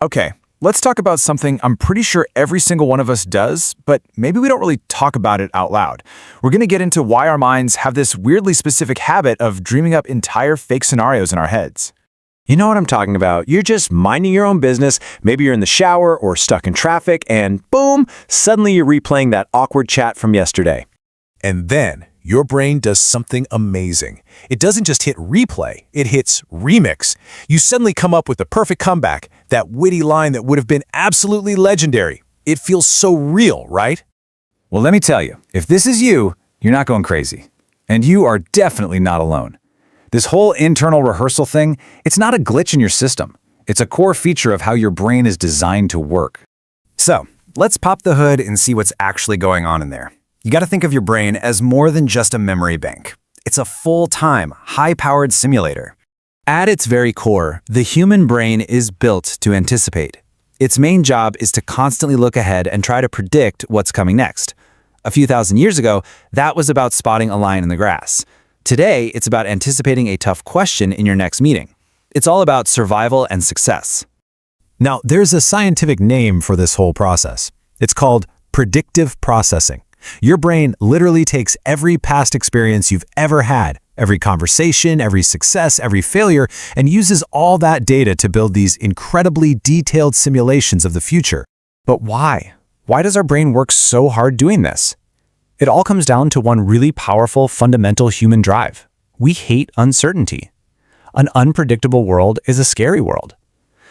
Okay, let's talk about something I'm pretty sure every single one of us does, but maybe we don't really talk about it out loud. We're going to get into why our minds have this weirdly specific habit of dreaming up entire fake scenarios in our heads. You know what I'm talking about. You're just minding your own business. Maybe you're in the shower or stuck in traffic, and boom, suddenly you're replaying that awkward chat from yesterday. And then your brain does something amazing. It doesn't just hit replay, it hits remix. You suddenly come up with the perfect comeback, that witty line that would have been absolutely legendary. It feels so real, right? Well, let me tell you, if this is you, you're not going crazy. And you are definitely not alone. This whole internal rehearsal thing, it's not a glitch in your system. It's a core feature of how your brain is designed to work. So, let's pop the hood and see what's actually going on in there. You got to think of your brain as more than just a memory bank. It's a full-time, high-powered simulator. At its very core, the human brain is built to anticipate. Its main job is to constantly look ahead and try to predict what's coming next. A few thousand years ago, that was about spotting a lion in the grass. Today, it's about anticipating a tough question in your next meeting. It's all about survival and success. Now, there's a scientific name for this whole process. It's called predictive processing. Your brain literally takes every past experience you've ever had, every conversation, every success, every failure, and uses all that data to build these incredibly detailed simulations of the future. But why? Why does our brain work so hard doing this? It all comes down to one really powerful, fundamental human drive. We hate uncertainty. An unpredictable world is a scary world.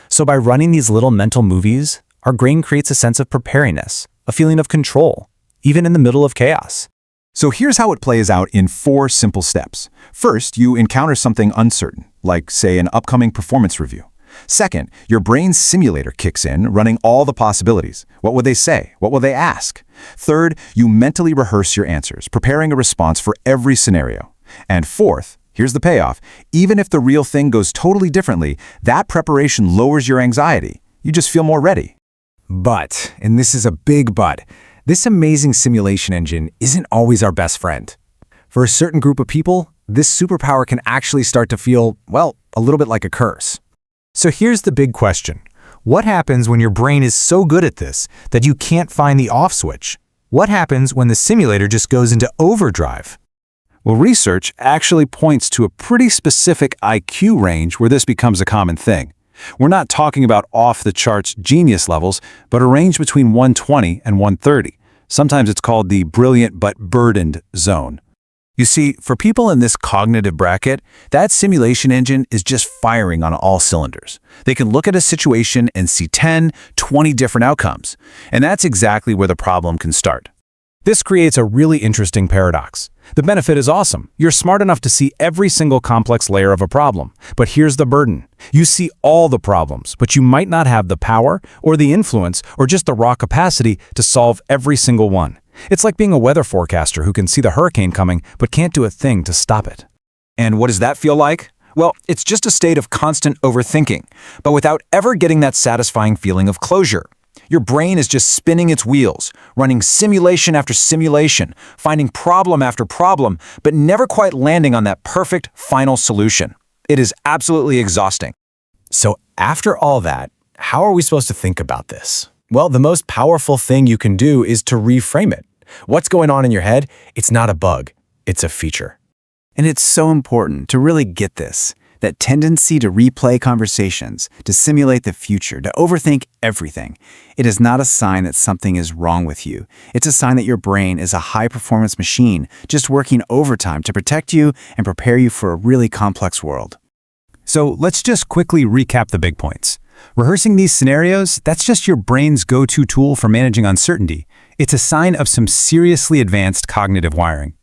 So by running these little mental movies, our brain creates a sense of preparedness, a feeling of control, even in the middle of chaos. So here's how it plays out in 4 simple steps. First, you encounter something uncertain, like, say, an upcoming performance review. Second, your brain's simulator kicks in, running all the possibilities. What would they say? What will they ask? Third, you mentally rehearse your answers, preparing a response for every scenario. And fourth, here's the payoff. Even if the real thing goes totally differently, that preparation lowers your anxiety. You just feel more ready. But, and this is a big but, this amazing simulation engine isn't always our best friend. For a certain group of people, this superpower can actually start to feel, well, a little bit like a curse. So here's the big question. What happens when your brain is so good at this that you can't find the off switch? What happens when the simulator just goes into overdrive? Well, research actually points to a pretty specific IQ range where this becomes a common thing. We're not talking about off-the-charts genius levels, but a range between 120 and 130. Sometimes it's called the brilliant but burdened zone. You see, for people in this cognitive bracket, that simulation engine is just firing on all cylinders. They can look at a situation and see 10, 20 different outcomes. And that's exactly where the problem can start. This creates a really interesting paradox. The benefit is awesome. You're smart enough to see every single complex layer of a problem. But here's the burden. You see all the problems, but you might not have the power or the influence or just the raw capacity to solve every single one. It's like being a weather forecaster who can see the hurricane coming but can't do a thing to stop it. And what does that feel like? Well, it's just a state of constant overthinking, but without ever getting that satisfying feeling of closure. Your brain is just spinning its wheels, running simulation after simulation, finding problem after problem, but never quite landing on that perfect final solution. It is absolutely exhausting. So after all that, how are we supposed to think about this? Well, the most powerful thing you can do is to reframe it. What's going on in your head? It's not a bug, it's a feature. And it's so important to really get this. That tendency to replay conversations, to simulate the future, to overthink everything. It is not a sign that something is wrong with you. It's a sign that your brain is a high-performance machine, just working overtime to protect you and prepare you for a really complex world. So let's just quickly recap the big points. Rehearsing these scenarios, that's just your brain's go-to tool for managing uncertainty. It's a sign of some seriously advanced cognitive wiring.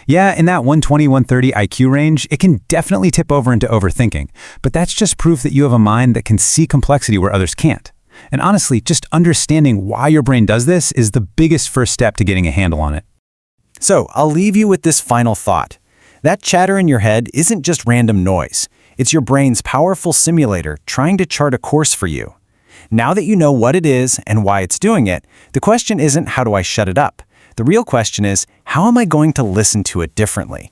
Yeah, in that 120-130 IQ range, it can definitely tip over into overthinking, but that's just proof that you have a mind that can see complexity where others can't. And honestly, just understanding why your brain does this is the biggest first step to getting a handle on it. So, I'll leave you with this final thought. That chatter in your head isn't just random noise. It's your brain's powerful simulator trying to chart a course for you. Now that you know what it is and why it's doing it, the question isn't how do I shut it up? The real question is, how am I going to listen to it differently?